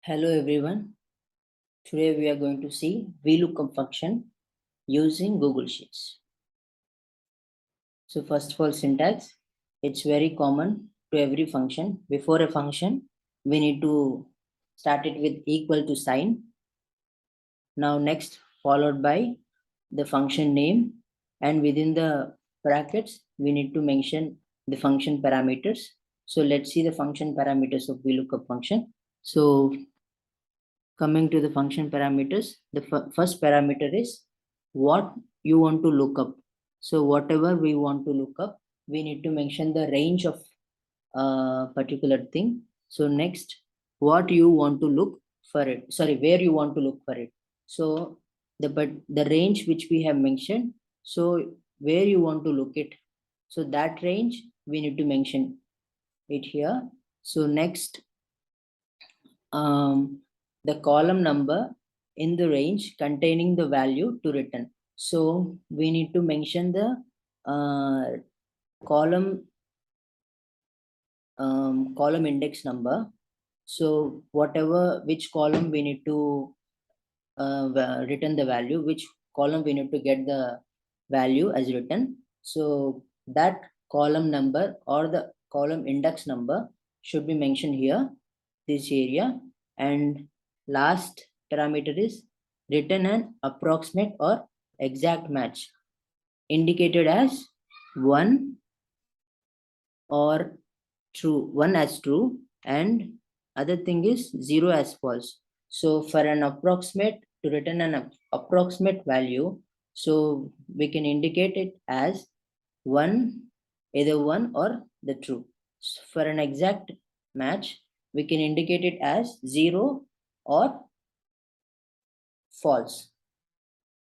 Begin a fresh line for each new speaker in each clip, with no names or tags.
Hello everyone. Today we are going to see VLOOKUP function using Google Sheets. So first of all, syntax. It's very common to every function. Before a function, we need to start it with equal to sign. Now next, followed by the function name, and within the brackets, we need to mention the function parameters. So let's see the function parameters of VLOOKUP function. So coming to the function parameters, the first parameter is what you want to look up. So whatever we want to look up, we need to mention the range of a particular thing. So next, what you want to look for it, sorry, where you want to look for it. So the range which we have mentioned, so where you want to look it, so that range we need to mention it here. So next, the column number in the range containing the value to return. So we need to mention the column index number. So which column we need to return the value, which column we need to get the value as written. So that column number or the column index number should be mentioned here, this area. And last parameter is return an approximate or exact match, indicated as 1 or true, 1 as true, and other thing is 0 as false. So for an approximate, to return an approximate value, so we can indicate it as 1, either 1 or the true. So for an exact match, we can indicate it as 0 or false.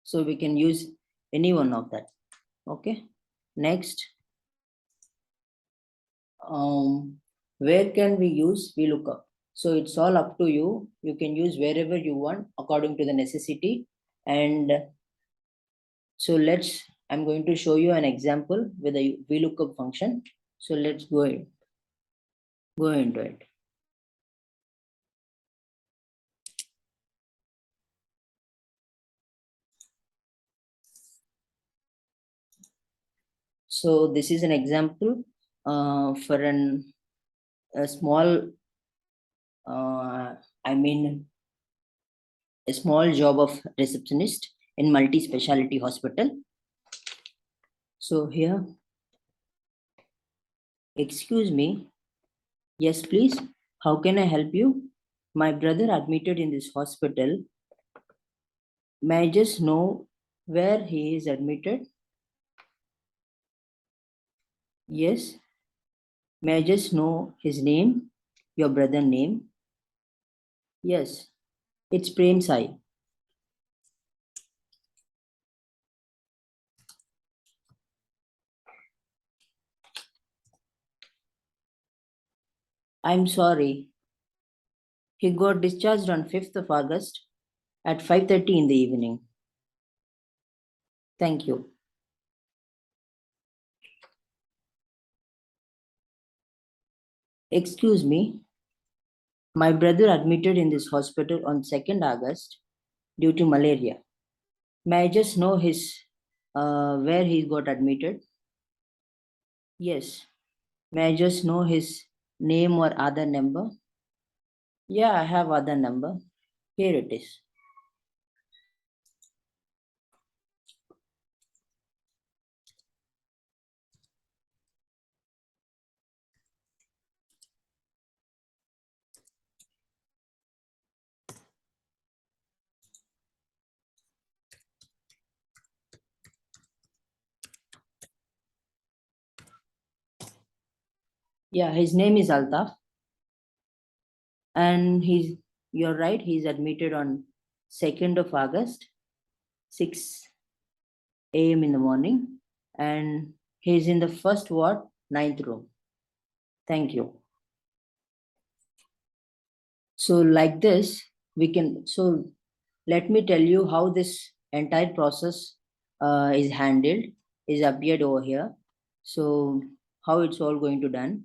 So we can use any one of that. Okay. Next, where can we use VLOOKUP? So it's all up to you. You can use wherever you want according to the necessity. And so I'm going to show you an example with a VLOOKUP function. So let's go into it. So this is an example for a small, a small job of receptionist in multi-speciality hospital. So here, excuse me. Yes, please. How can I help you? My brother admitted in this hospital. May I just know where he is admitted? Yes. May I just know his name, your brother's name? Yes, it's Prem Sai. I'm sorry. He got discharged on 5th of August at 5:30 in the evening. Thank you. Excuse me. My brother admitted in this hospital on 2nd August due to malaria. May I just know where he got admitted? Yes. May I just know his name or other number? Yeah, I have other number. Here it is. Yeah, his name is Altaf. And you're right, he's admitted on 2nd of August, 6 a.m. in the morning. And he's in the first ward, 9th room. Thank you. So like this, let me tell you how this entire process is handled, is appeared over here. So how it's all going to done.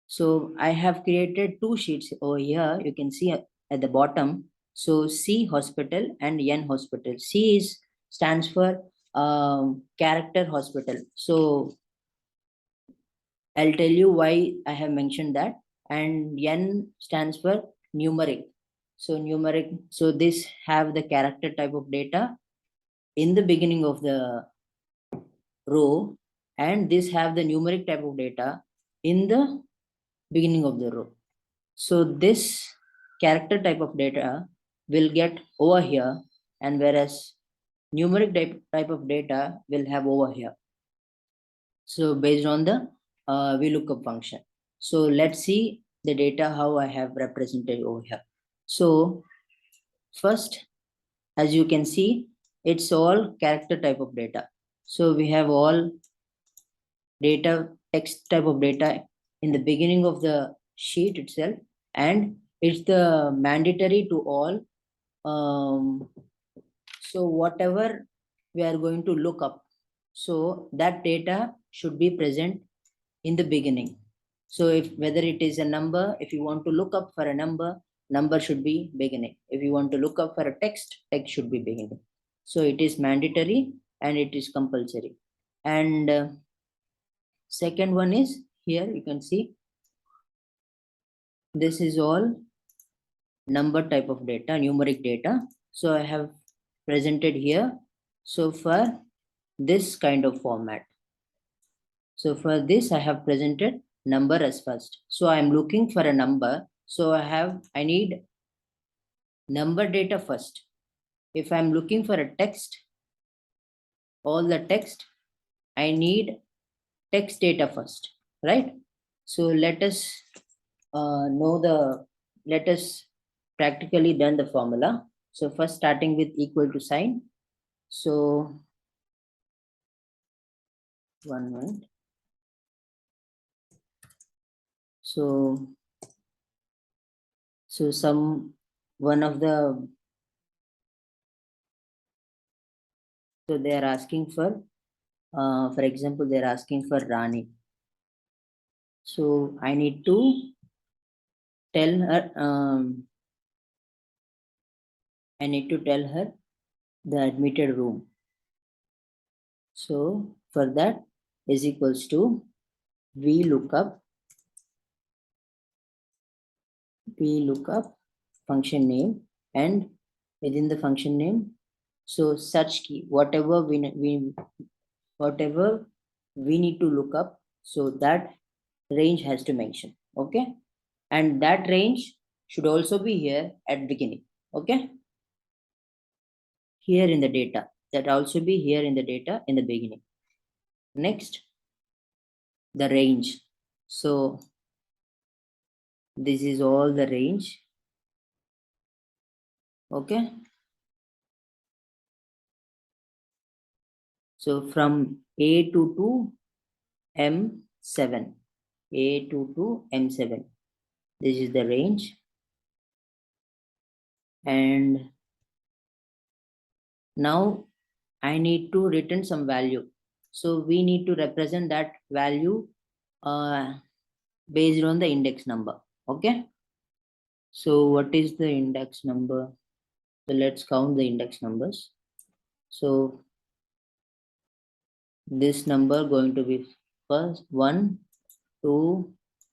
So I have created 2 sheets over here. You can see at the bottom. So C hospital and N hospital. C stands for character hospital. So I'll tell you why I have mentioned that. And N stands for numeric. So numeric. So this have the character type of data in the beginning of the row, and this have the numeric type of data in the beginning of the row. So this character type of data will get over here, and whereas numeric type of data will have over here. So based on the VLOOKUP function. So let's see the data how I have represented over here. So first, as you can see, it's all character type of data. So we have all data, text type of data in the beginning of the sheet itself, and it's the mandatory to all. So whatever we are going to look up, so that data should be present in the beginning. So if whether it is a number, if you want to look up for a number, number should be beginning. If you want to look up for a text, text should be beginning. So it is mandatory and it is compulsory. And second one is here, you can see this is all number type of data, numeric data. So I have presented here. So for this kind of format. So for this, I have presented number as first. So I'm looking for a number. So I need number data first. If I'm looking for a text, all the text, I need text data first, right? So let us let us practically done the formula. So first starting with equal to sign. So 1 minute. So one of the, so they are asking for example, they're asking for Rani. So I need to tell her, the admitted room. So for that is equals to VLOOKUP function name, and within the function name, so search key, whatever we need to look up, so that range has to mention, okay? And that range should also be here at beginning, okay? Here in the data, that also be here in the data in the beginning. Next, the range. So this is all the range, okay? So from A2 to M7, A2 to M7, this is the range. And now I need to return some value. So we need to represent that value based on the index number, okay? So what is the index number? So let's count the index numbers. So this number going to be first 1, 2,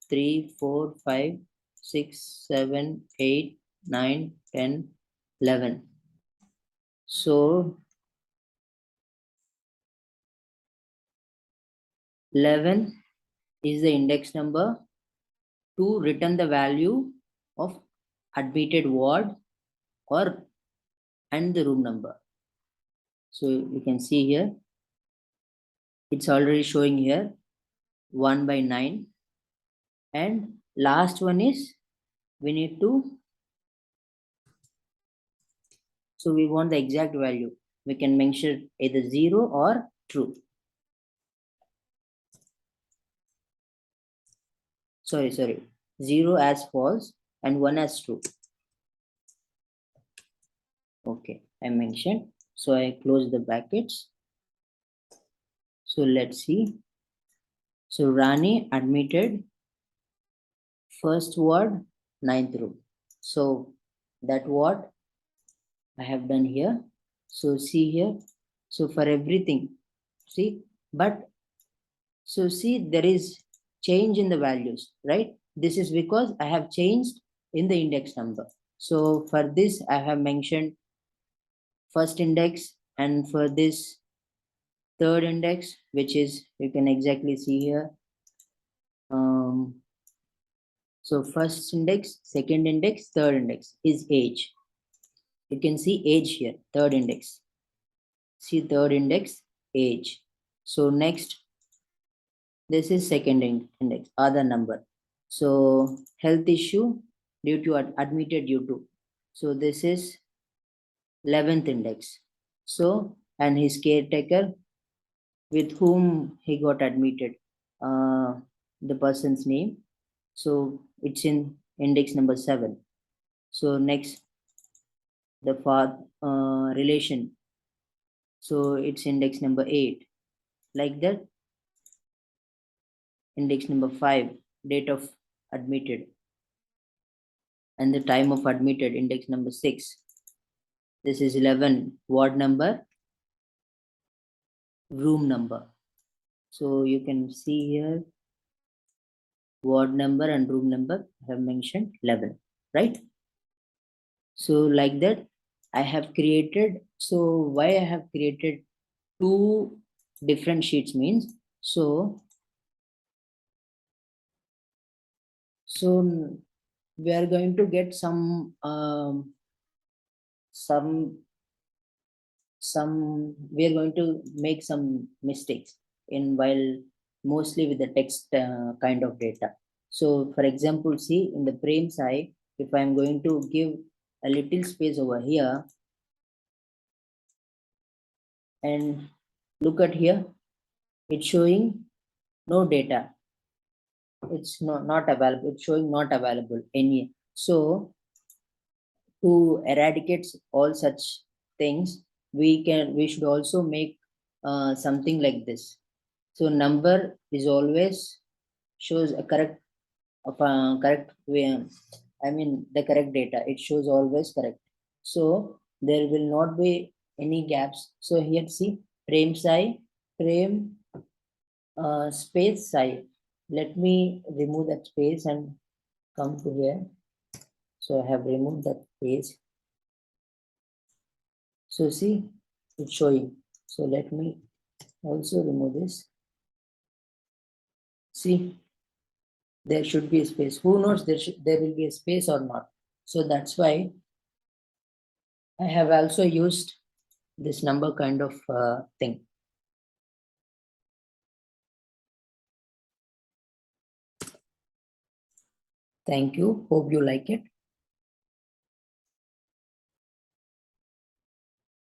3, 4, 5, 6, 7, 8, 9, 10, 11. So 11 is the index number to return the value of admitted ward and the room number. So you can see here, it's already showing here 1 by 9. And last one is we need to, so we want the exact value. We can mention either 0 or true. Sorry, 0 as false and 1 as true. Okay, I mentioned. So I close the brackets. So let's see. So Rani admitted first ward, 9th room. So That what I have done here. So see here. So for everything, see, but so see, there is change in the values, right? This is because I have changed in the index number. So for this, I have mentioned first index, and for this third index, which is, you can exactly see here. So first index, second index, third index is age. You can see age here, third index. See third index, age. So next, this is second index, other number. So health issue due to admitted due to. So this is 11th index. So, and his caretaker with whom he got admitted, the person's name. So it's in index number 7. So next, the father relation. So it's index number 8. Like that, index number 5, date of admitted, and the time of admitted, index number 6. This is 11, ward number, room number. So you can see here, ward number and room number I have mentioned 11, right? So like that, I have created, so why I have created 2 different sheets means, so we are going to get some we are going to make some mistakes in while mostly with the text kind of data. So for example, see in the frame side, if I'm going to give a little space over here and look at here, it's showing no data. It's not available. It's showing not available any. So to eradicate all such things, we should also make something like this. So number is always shows a correct way. I mean the correct data. It shows always correct. So there will not be any gaps. So here see frame size, frame space size. Let me remove that space and come to here. So I have removed that space. So see, it's showing. So let me also remove this. See, there should be a space. Who knows there will be a space or not. So that's why I have also used this number kind of thing. Thank you. Hope you like it.